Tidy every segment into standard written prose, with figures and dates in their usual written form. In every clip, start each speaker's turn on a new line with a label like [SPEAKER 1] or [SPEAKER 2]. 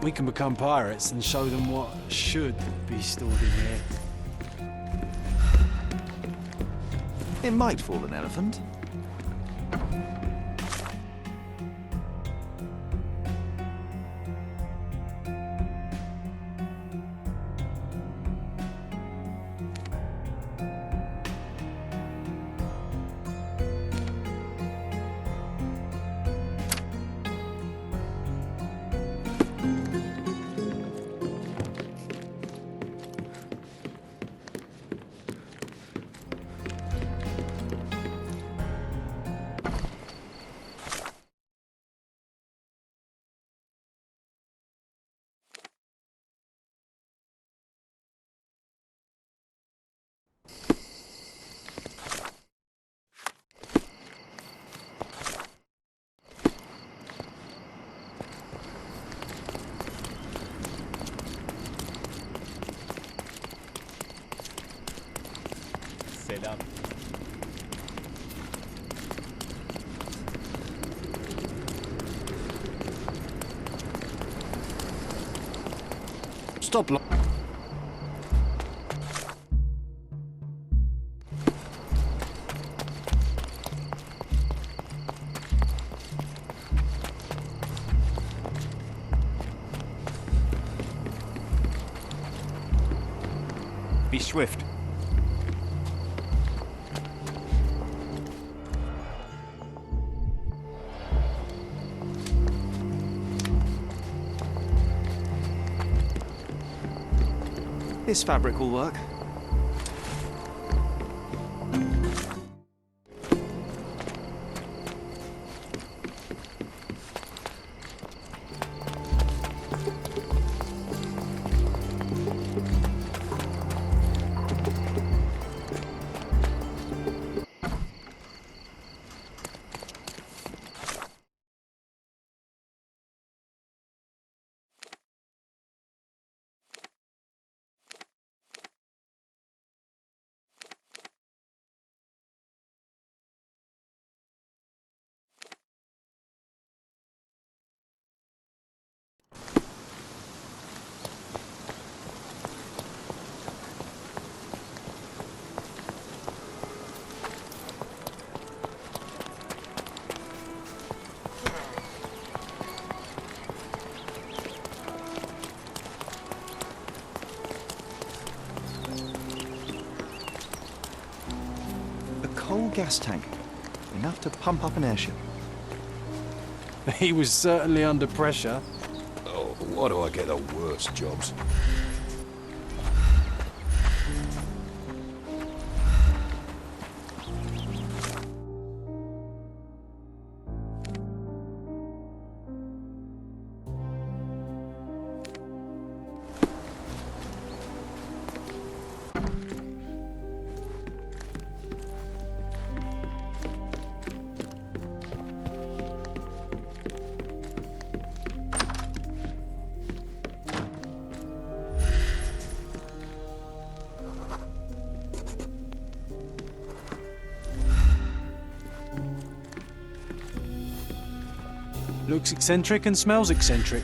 [SPEAKER 1] We can become pirates and show them what should be stored in here.
[SPEAKER 2] It might fool an elephant.
[SPEAKER 3] Selam.
[SPEAKER 1] Stop.
[SPEAKER 3] Be swift.
[SPEAKER 2] This fabric will work. gas tank, enough to pump up an airship.
[SPEAKER 1] He was certainly under pressure.
[SPEAKER 4] Oh, why do I get the worst jobs?
[SPEAKER 1] Looks eccentric and smells eccentric.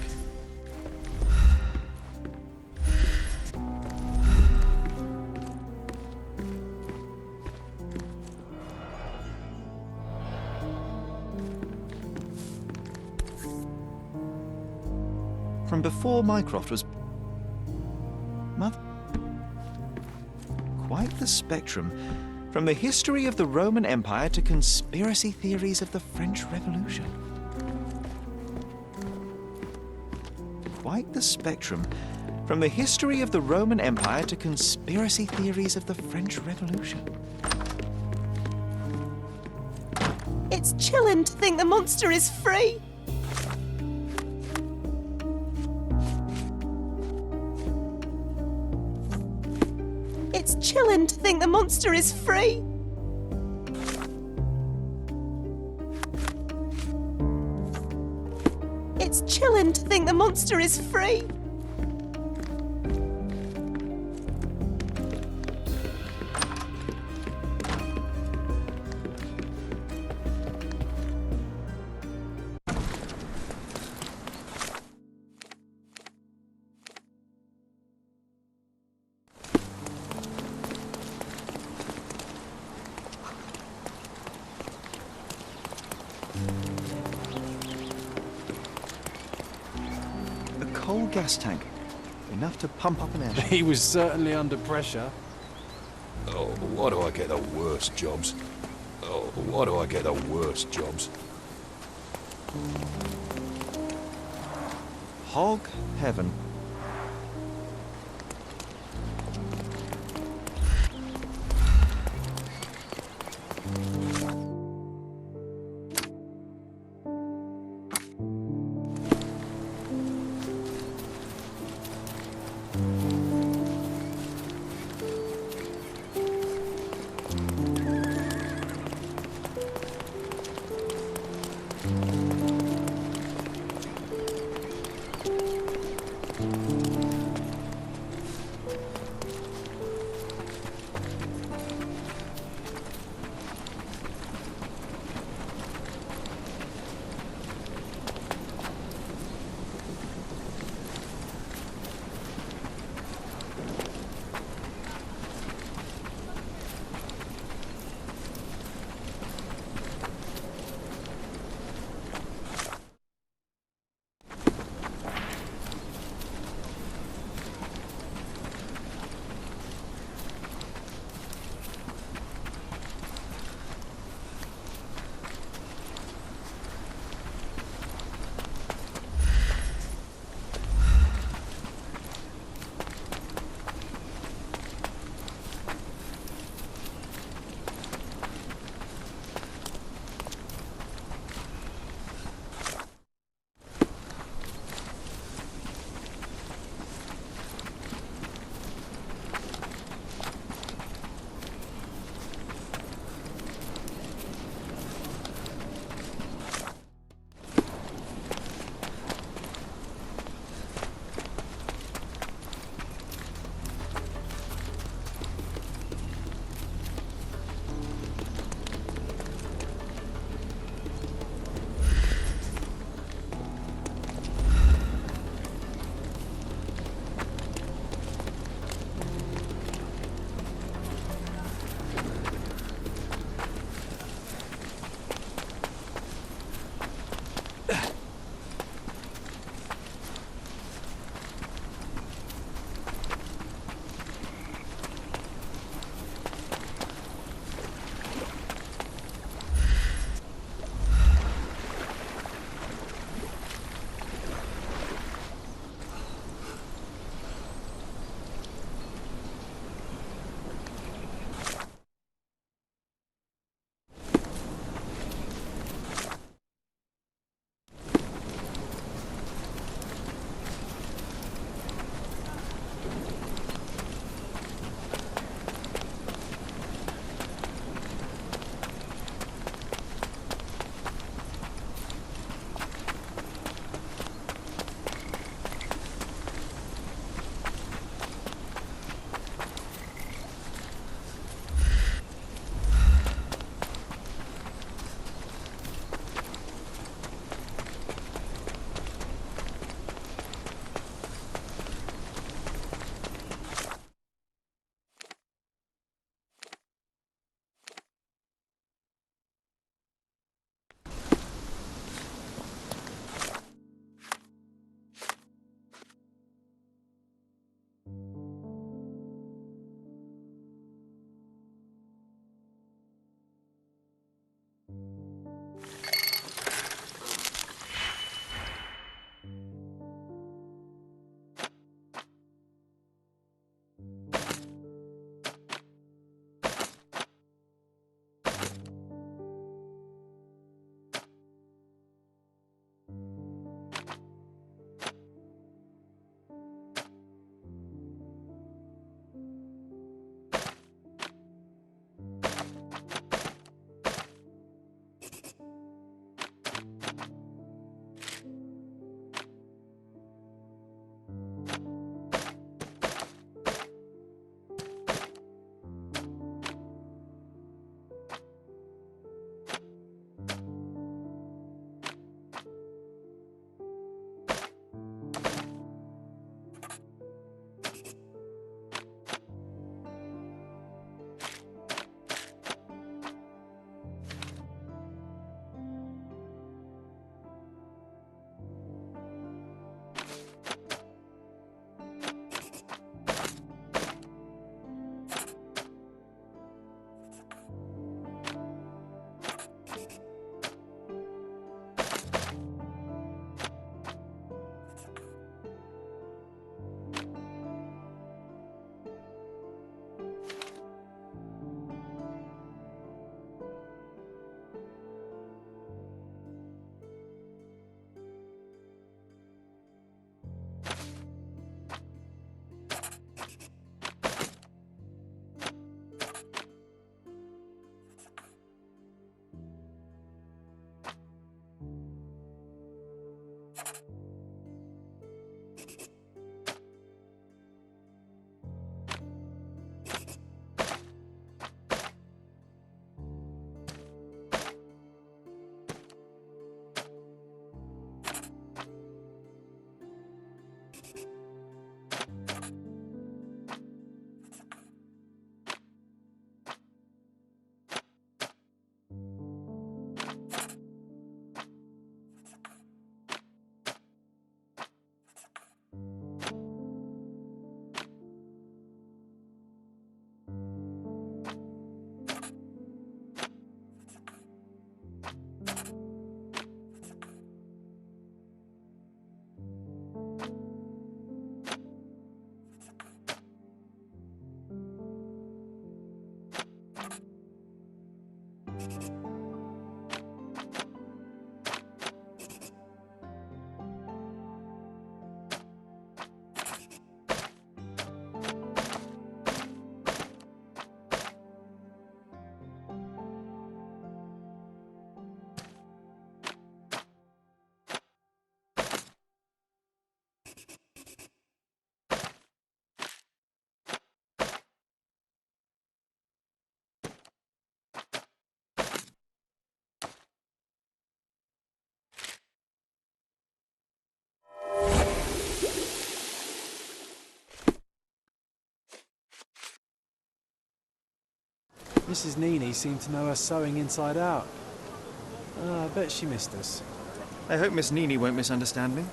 [SPEAKER 2] From before Mycroft was... Mother... Quite the spectrum. From the history of the Roman Empire to conspiracy theories of the French Revolution. Quite the spectrum. From the history of the Roman Empire to conspiracy theories of the French Revolution.
[SPEAKER 5] It's chilling to think the monster is free. It's chilling to think the monster is free. It's chilling to think the monster is free.
[SPEAKER 2] Coal gas tank, enough to pump up an airship.
[SPEAKER 1] He was certainly under pressure.
[SPEAKER 4] Oh, why do I get the worst jobs? Oh, why do I get the worst jobs?
[SPEAKER 2] Hog heaven.
[SPEAKER 1] Mrs. Nini seemed to know her sewing inside out. I bet she missed us.
[SPEAKER 2] I hope Miss Nini won't misunderstand me.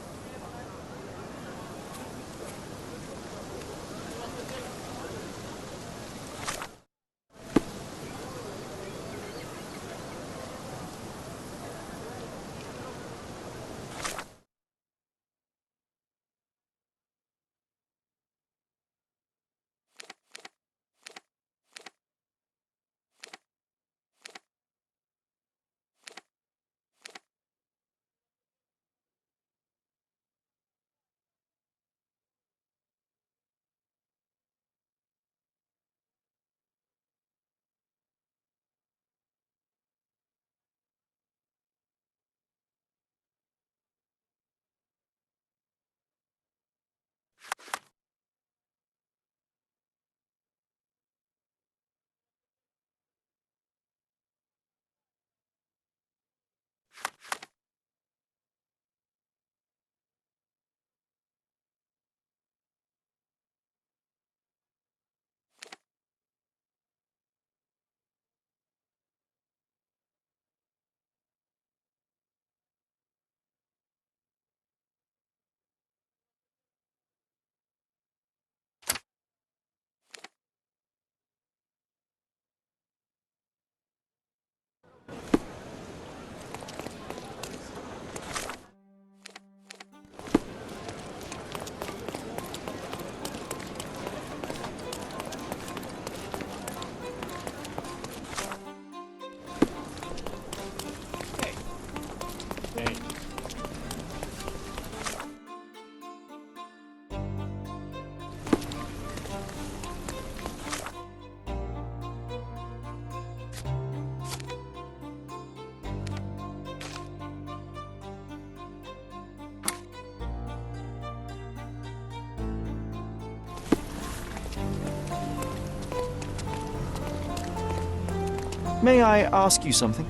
[SPEAKER 2] May I ask you something?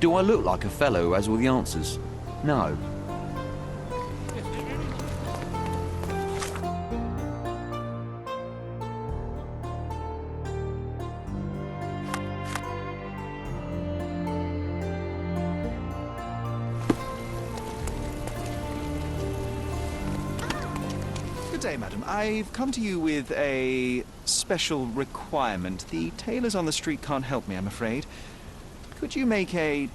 [SPEAKER 6] Do I look like a fellow who has all the answers? No.
[SPEAKER 2] Good day, madam. I've come to you with a special requirement. The tailors on the street can't help me, I'm afraid. Could you make a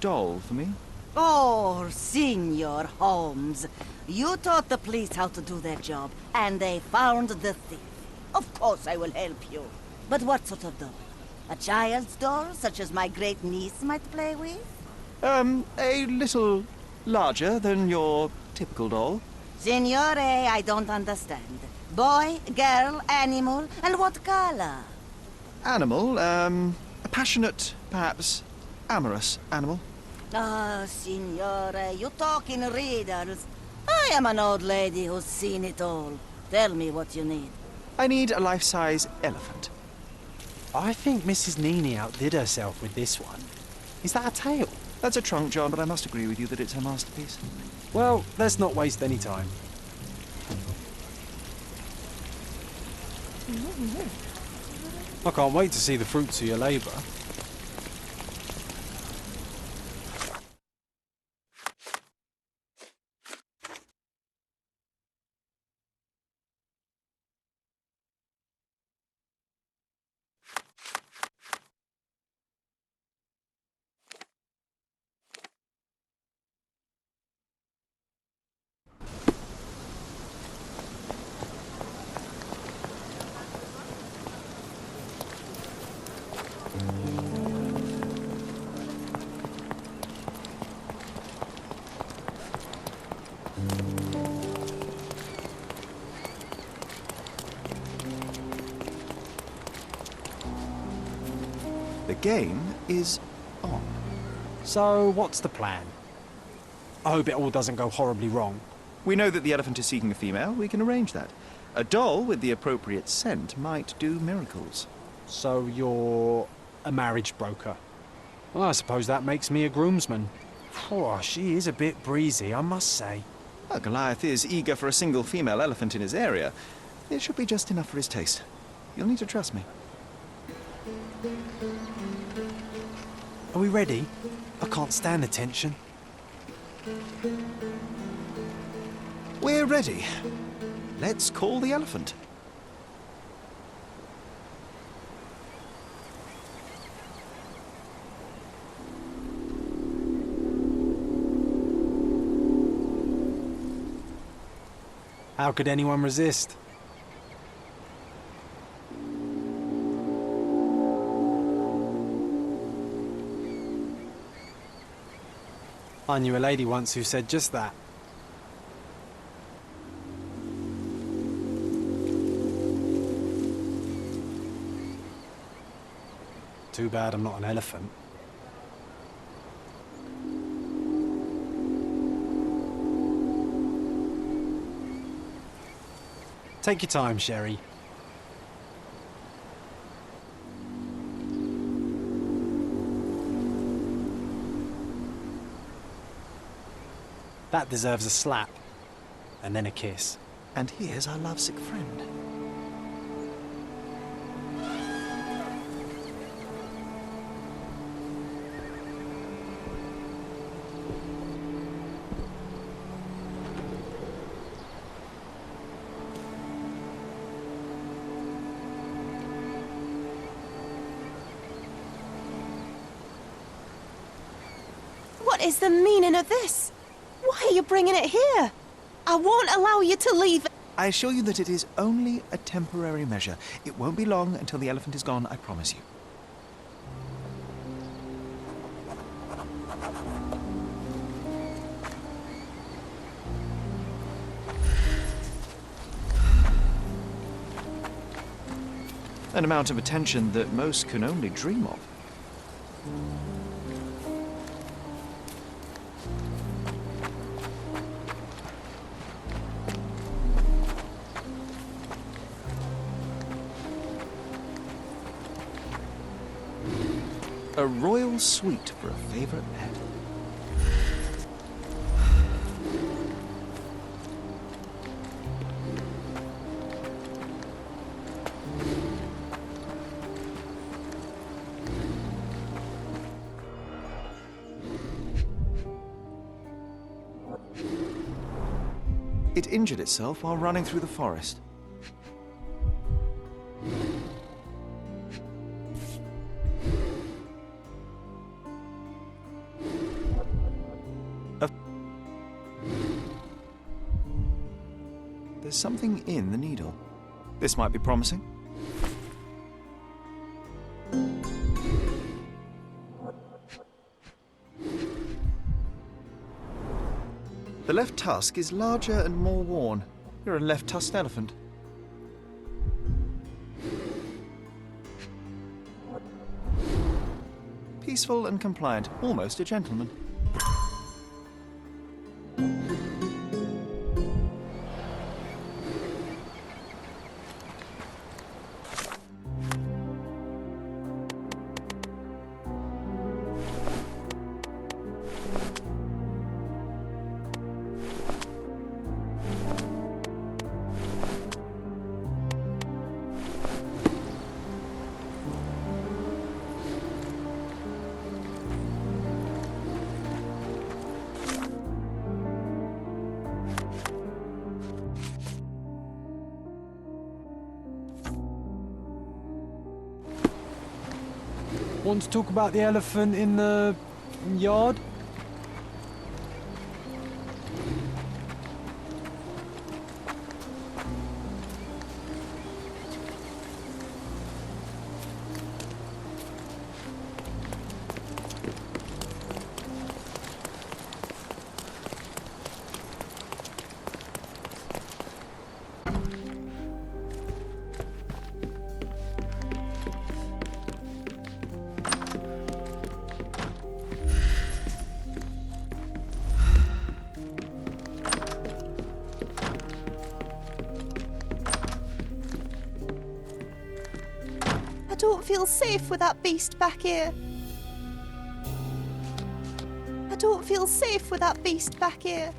[SPEAKER 2] doll for me?
[SPEAKER 7] Oh, Signor Holmes. You taught the police how to do their job, and they found the thief. Of course I will help you. But what sort of doll? A child's doll, such as my great niece might play with?
[SPEAKER 2] A little larger than your typical doll.
[SPEAKER 7] Signore, I don't understand. Boy, girl, animal, and what color?
[SPEAKER 2] Animal, a passionate, perhaps amorous animal.
[SPEAKER 7] Ah, Signore, you talk in riddles. I am an old lady who's seen it all. Tell me what you need.
[SPEAKER 2] I need a life-size elephant.
[SPEAKER 1] I think Mrs. Nini outdid herself with this one. Is that a tail?
[SPEAKER 2] That's a trunk, John, but I must agree with you that it's her masterpiece.
[SPEAKER 1] Well, let's not waste any time. I can't wait to see the fruits of your labour.
[SPEAKER 2] The game is on.
[SPEAKER 1] So, what's the plan? I hope it all doesn't go horribly wrong.
[SPEAKER 2] We know that the elephant is seeking a female. We can arrange that. A doll with the appropriate scent might do miracles.
[SPEAKER 1] So you're a marriage broker. Well, I suppose that makes me a groomsman. Oh, she is a bit breezy, I must say.
[SPEAKER 2] Well, Goliath is eager for a single female elephant in his area. It should be just enough for his taste. You'll need to trust me.
[SPEAKER 1] Are we ready? I can't stand the tension.
[SPEAKER 2] We're ready. Let's call the elephant.
[SPEAKER 1] How could anyone resist? I knew a lady once who said just that. Too bad I'm not an elephant. Take your time, Sherry. That deserves a slap. And then a kiss.
[SPEAKER 2] And here's our lovesick friend.
[SPEAKER 5] What is the meaning of this? Why are you bringing it here? I won't allow you to leave.
[SPEAKER 2] I assure you that it is only a temporary measure. It won't be long until the elephant is gone, I promise you. An amount of attention that most can only dream of. A royal suite for a favorite pet. It injured itself while running through the forest. There's something in the needle. This might be promising. The left tusk is larger and more worn. You're a left-tusked elephant. Peaceful and compliant, almost a gentleman.
[SPEAKER 1] Want to talk about the elephant in the yard?
[SPEAKER 5] I don't feel safe with that beast back here. I don't feel safe with that beast back here.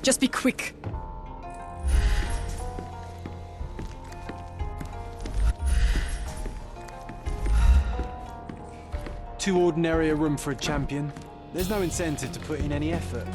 [SPEAKER 8] Just be quick.
[SPEAKER 1] Too ordinary a room for a champion. There's no incentive to put in any effort.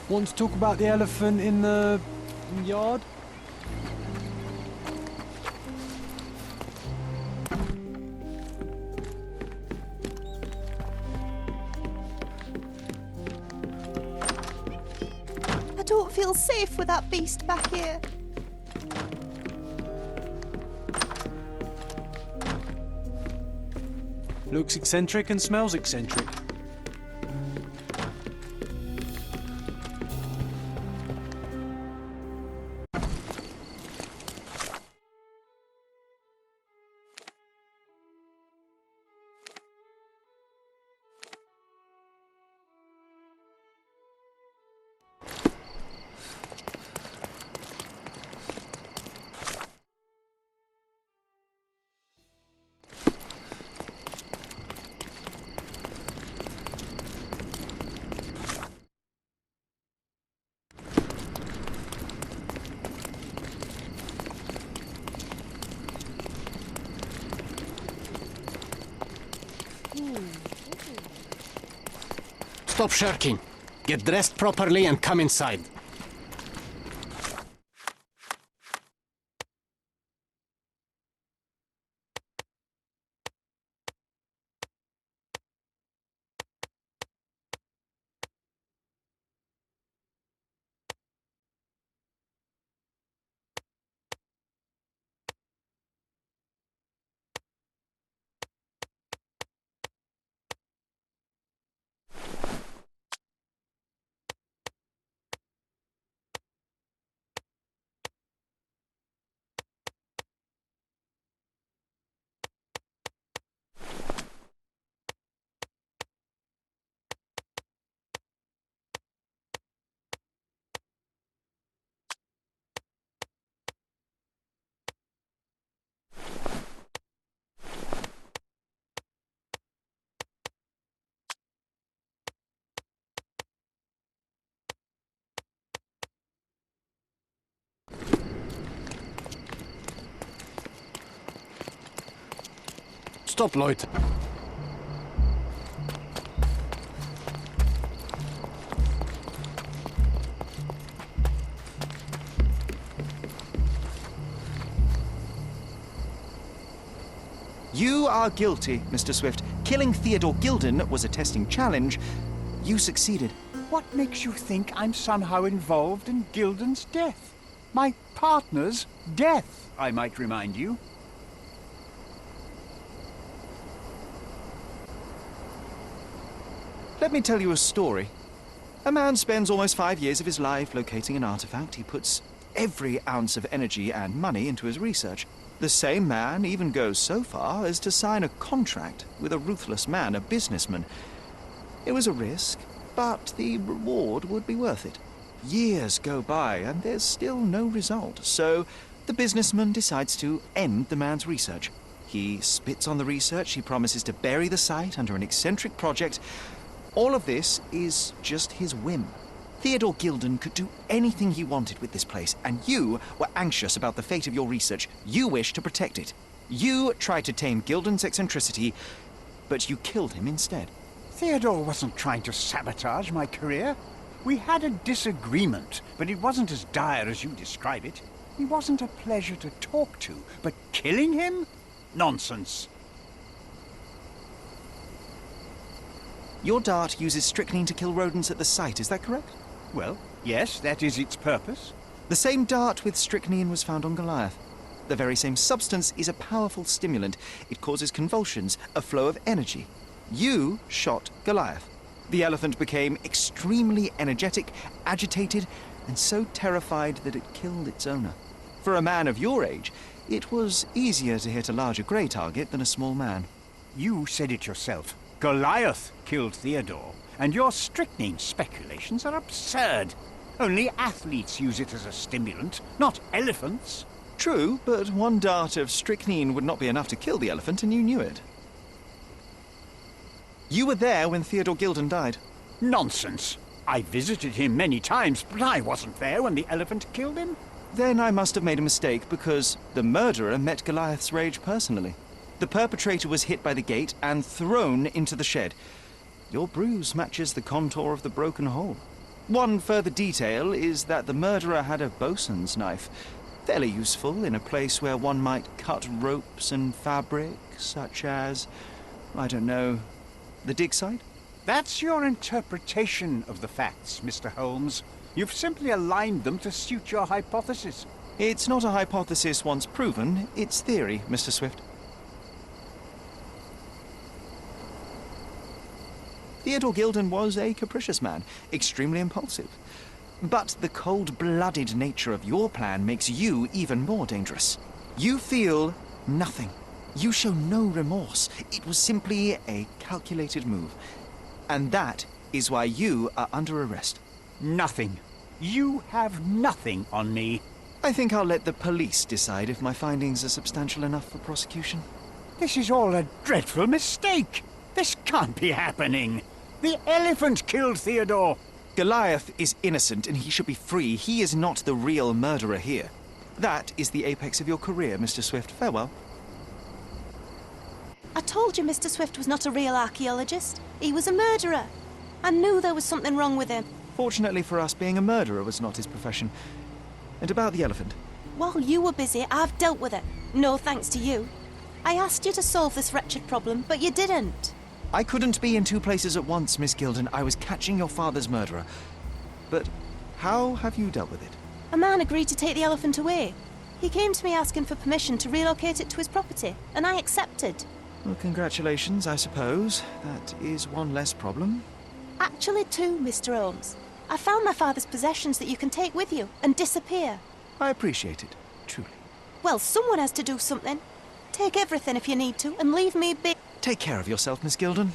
[SPEAKER 1] Want to talk about the elephant in the yard?
[SPEAKER 5] I don't feel safe with that beast back here.
[SPEAKER 1] Looks eccentric and smells eccentric.
[SPEAKER 8] Stop shirking. Get dressed properly and come inside. Stop, Lloyd.
[SPEAKER 2] You are guilty, Mr. Swift. Killing Theodore Gilden was a testing challenge. You succeeded.
[SPEAKER 9] What makes you think I'm somehow involved in Gilden's death? My partner's death, I might remind you.
[SPEAKER 2] Let me tell you a story. A man spends almost 5 years of his life locating an artifact. He puts every ounce of energy and money into his research. The same man even goes so far as to sign a contract with a ruthless man, a businessman. It was a risk, but the reward would be worth it. Years go by and there's still no result, so the businessman decides to end the man's research. He spits on the research, he promises to bury the site under an eccentric project. All of this is just his whim. Theodore Gilden could do anything he wanted with this place, and you were anxious about the fate of your research. You wished to protect it. You tried to tame Gilden's eccentricity, but you killed him instead.
[SPEAKER 9] Theodore wasn't trying to sabotage my career. We had a disagreement, but it wasn't as dire as you describe it. He wasn't a pleasure to talk to, but killing him? Nonsense.
[SPEAKER 2] Your dart uses strychnine to kill rodents at the site, is that correct?
[SPEAKER 9] Well, yes, that is its purpose.
[SPEAKER 2] The same dart with strychnine was found on Goliath. The very same substance is a powerful stimulant. It causes convulsions, a flow of energy. You shot Goliath. The elephant became extremely energetic, agitated, and so terrified that it killed its owner. For a man of your age, it was easier to hit a larger grey target than a small man.
[SPEAKER 9] You said it yourself. Goliath killed Theodore, and your strychnine speculations are absurd. Only athletes use it as a stimulant, not elephants.
[SPEAKER 2] True, but one dart of strychnine would not be enough to kill the elephant, and you knew it. You were there when Theodore Gilden died.
[SPEAKER 9] Nonsense. I visited him many times, but I wasn't there when the elephant killed him.
[SPEAKER 2] Then I must have made a mistake, because the murderer met Goliath's rage personally. The perpetrator was hit by the gate and thrown into the shed. Your bruise matches the contour of the broken hole. One further detail is that the murderer had a bosun's knife, fairly useful in a place where one might cut ropes and fabric, such as, I don't know, the dig site?
[SPEAKER 9] That's your interpretation of the facts, Mr. Holmes. You've simply aligned them to suit your hypothesis.
[SPEAKER 2] It's not a hypothesis once proven, it's theory, Mr. Swift. Theodore Gilden was a capricious man, extremely impulsive. But the cold-blooded nature of your plan makes you even more dangerous. You feel nothing. You show no remorse. It was simply a calculated move. And that is why you are under arrest.
[SPEAKER 9] Nothing. You have nothing on me.
[SPEAKER 2] I think I'll let the police decide if my findings are substantial enough for prosecution.
[SPEAKER 9] This is all a dreadful mistake. This can't be happening. The elephant killed Theodore.
[SPEAKER 2] Goliath is innocent and he should be free. He is not the real murderer here. That is the apex of your career, Mr. Swift. Farewell.
[SPEAKER 5] I told you Mr. Swift was not a real archaeologist. He was a murderer. I knew there was something wrong with him.
[SPEAKER 2] Fortunately for us, being a murderer was not his profession. And about the elephant.
[SPEAKER 5] While you were busy, I've dealt with it. No thanks to you. I asked you to solve this wretched problem, but you didn't.
[SPEAKER 2] I couldn't be in two places at once, Miss Gilden. I was catching your father's murderer. But how have you dealt with it?
[SPEAKER 5] A man agreed to take the elephant away. He came to me asking for permission to relocate it to his property, and I accepted.
[SPEAKER 2] Well, congratulations, I suppose. That is one less problem.
[SPEAKER 5] Actually, two, Mr. Holmes. I found my father's possessions that you can take with you and disappear.
[SPEAKER 2] I appreciate it, truly.
[SPEAKER 5] Well, someone has to do something. Take everything if you need to, and leave me be.
[SPEAKER 2] Take care of yourself, Miss Gilden.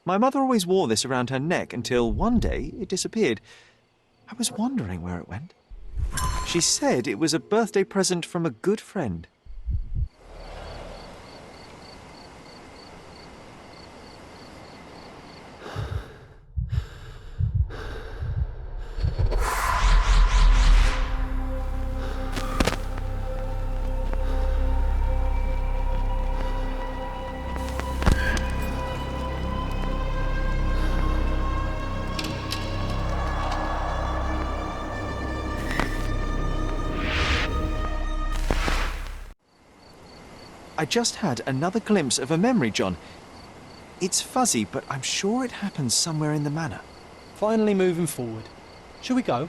[SPEAKER 2] My mother always wore this around her neck until one day it disappeared. I was wondering where it went. She said it was a birthday present from a good friend. I just had another glimpse of a memory, John. It's fuzzy, but I'm sure it happens somewhere in the manor.
[SPEAKER 1] Finally moving forward. Shall we go?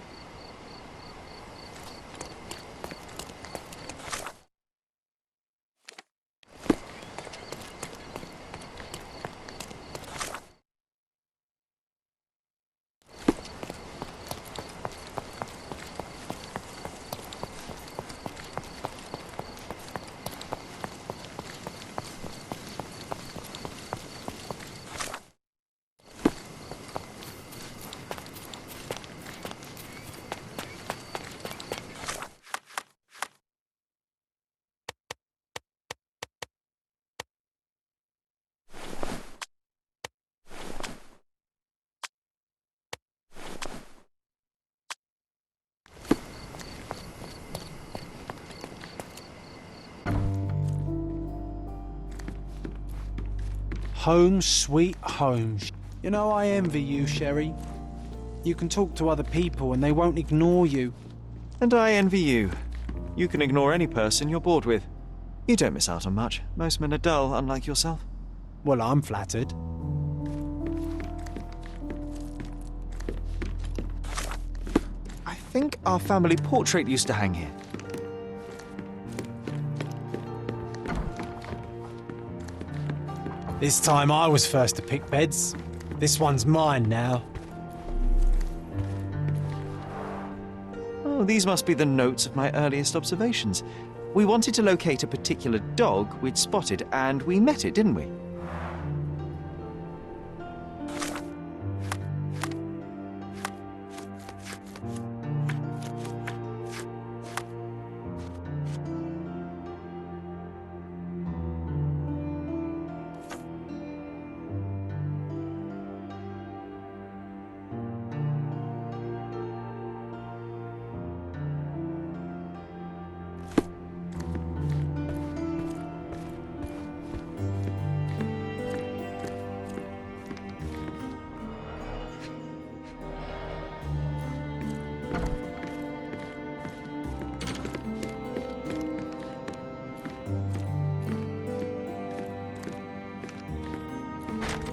[SPEAKER 1] Home sweet home. You know, I envy you, Sherry. You can talk to other people and they won't ignore you.
[SPEAKER 2] And I envy you. You can ignore any person you're bored with. You don't miss out on much. Most men are dull, unlike yourself.
[SPEAKER 1] Well, I'm flattered.
[SPEAKER 2] I think our family portrait used to hang here.
[SPEAKER 1] This time I was first to pick beds. This one's mine now.
[SPEAKER 2] Oh, these must be the notes of my earliest observations. We wanted to locate a particular dog we'd spotted, and we met it, didn't we?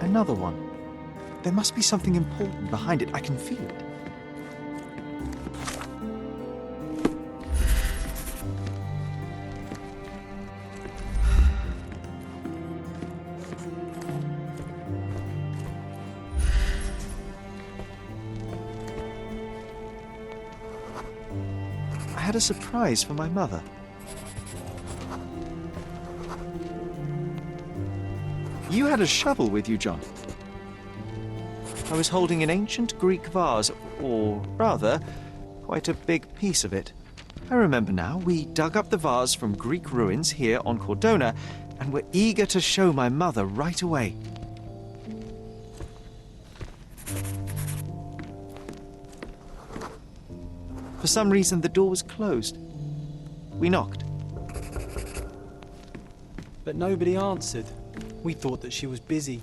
[SPEAKER 2] Another one. There must be something important behind it. I can feel it. I had a surprise for my mother. You had a shovel with you, John. I was holding an ancient Greek vase, or rather, quite a big piece of it. I remember now, we dug up the vase from Greek ruins here on Cordona, and were eager to show my mother right away. For some reason, the door was closed. We knocked.
[SPEAKER 1] But nobody answered. We thought that she was busy.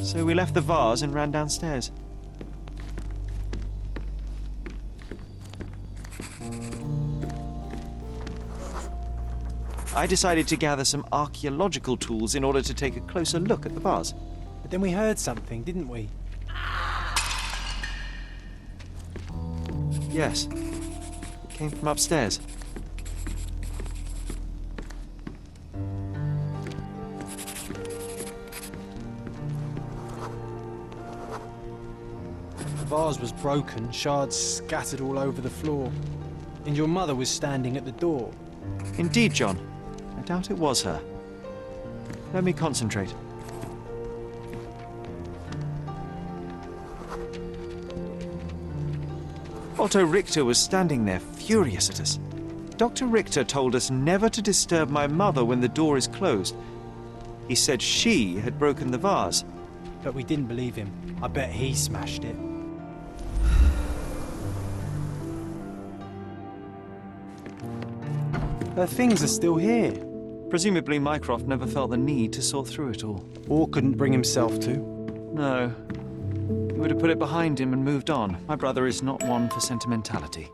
[SPEAKER 2] So we left the vase and ran downstairs. I decided to gather some archaeological tools in order to take a closer look at the vase.
[SPEAKER 1] But then we heard something, didn't we?
[SPEAKER 2] Yes. It came from upstairs.
[SPEAKER 1] The vase was broken, shards scattered all over the floor. And your mother was standing at the door.
[SPEAKER 2] Indeed, John. I doubt it was her. Let me concentrate. Otto Richter was standing there, furious at us. Dr. Richter told us never to disturb my mother when the door is closed. He said she had broken the vase.
[SPEAKER 1] But we didn't believe him. I bet he smashed it. Her things are still here.
[SPEAKER 2] Presumably Mycroft never felt the need to sort through it all.
[SPEAKER 1] Or couldn't bring himself to.
[SPEAKER 2] No. He would have put it behind him and moved on. My brother is not one for sentimentality.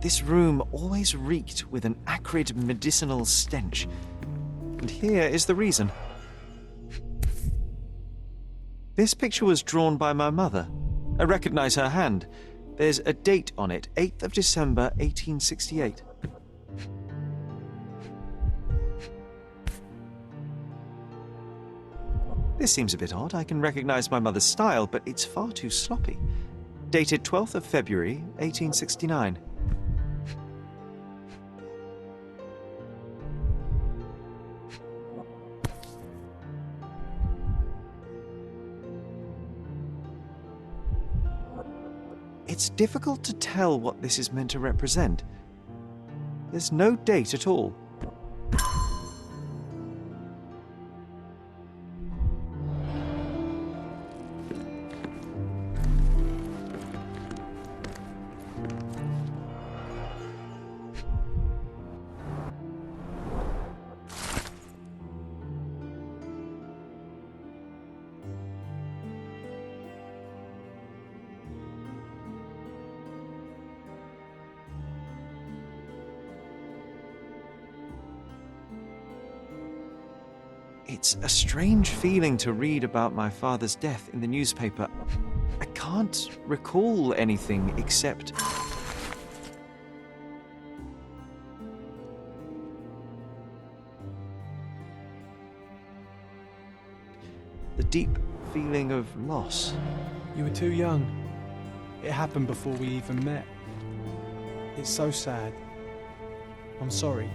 [SPEAKER 2] This room always reeked with an acrid medicinal stench. And here is the reason. This picture was drawn by my mother. I recognize her hand. There's a date on it, 8th of December, 1868. This seems a bit odd. I can recognize my mother's style, but it's far too sloppy. Dated 12th of February, 1869. It's difficult to tell what this is meant to represent. There's no date at all. It's a strange feeling to read about my father's death in the newspaper. I can't recall anything except... the deep feeling of loss.
[SPEAKER 1] You were too young. It happened before we even met. It's so sad. I'm sorry.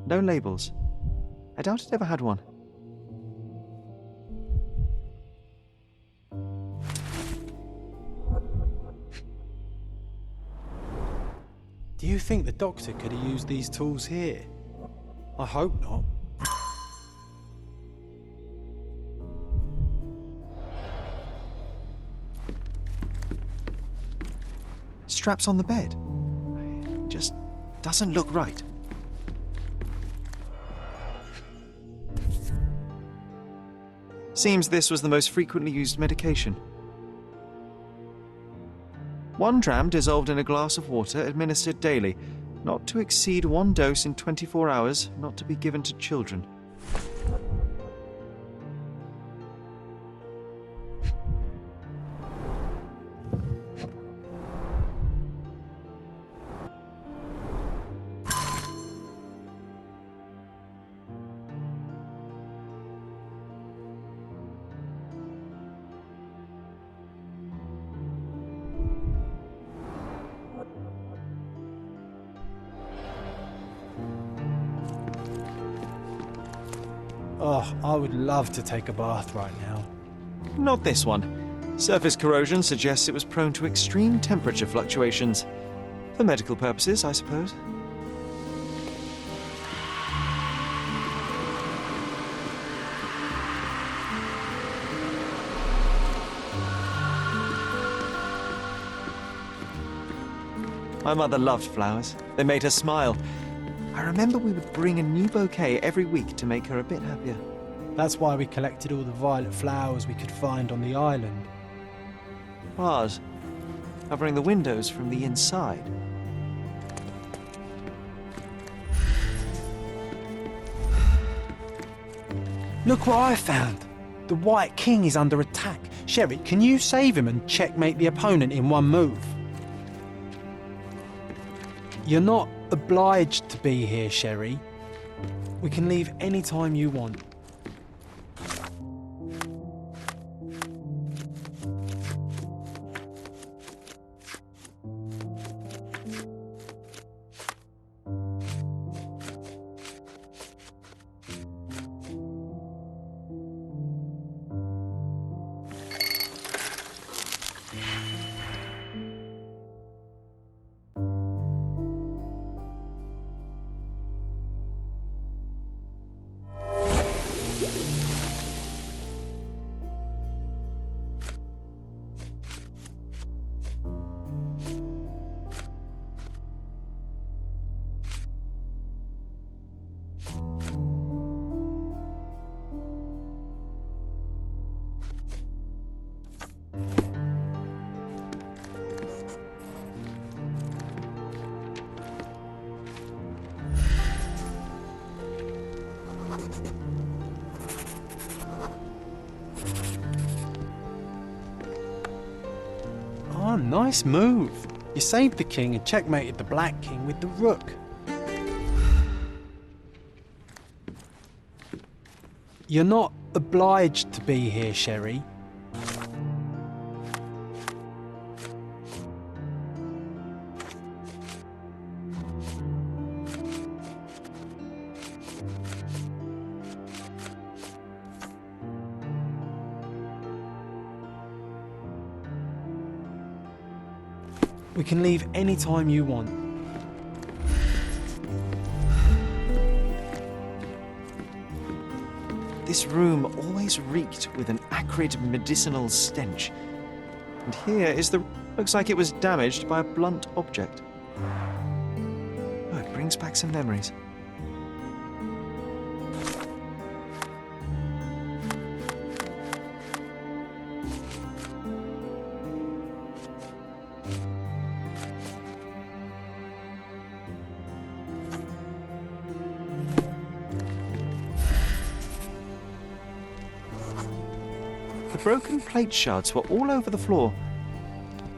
[SPEAKER 2] No labels. I doubt it ever had one.
[SPEAKER 1] Do you think the doctor could have used these tools here? I hope not.
[SPEAKER 2] Straps on the bed. It just doesn't look right. Seems this was the most frequently used medication. 1 dram dissolved in a glass of water, administered daily. Not to exceed 1 dose in 24 hours, not to be given to children.
[SPEAKER 1] Oh, I would love to take a bath right now.
[SPEAKER 2] Not this one. Surface corrosion suggests it was prone to extreme temperature fluctuations. For medical purposes, I suppose. My mother loved flowers. They made her smile. I remember we would bring a new bouquet every week to make her a bit happier.
[SPEAKER 1] That's why we collected all the violet flowers we could find on the island.
[SPEAKER 2] Bars, covering the windows from the inside.
[SPEAKER 1] Look what I found! The White King is under attack. Sherry, can you save him and checkmate the opponent in one move? You're not obliged to be here, Sherry. We can leave any time you want. Oh, nice move. You saved the king and checkmated the Black King with the rook. You're not obliged to be here, Sherry. We can leave any time you want.
[SPEAKER 2] This room always reeked with an acrid medicinal stench. And here is the... looks like it was damaged by a blunt object. Oh, it brings back some memories. The broken plate shards were all over the floor.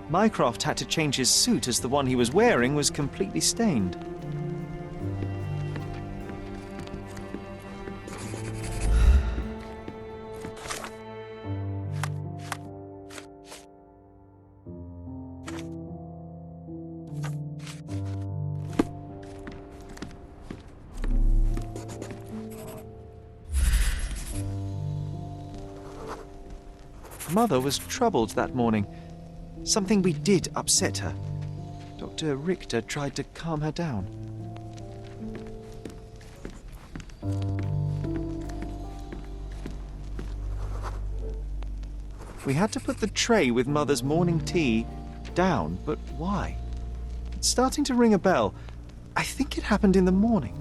[SPEAKER 2] Mycroft had to change his suit as the one he was wearing was completely stained. Mother was troubled that morning. Something we did upset her. Dr. Richter tried to calm her down. We had to put the tray with Mother's morning tea down, but why? It's starting to ring a bell. I think it happened in the morning.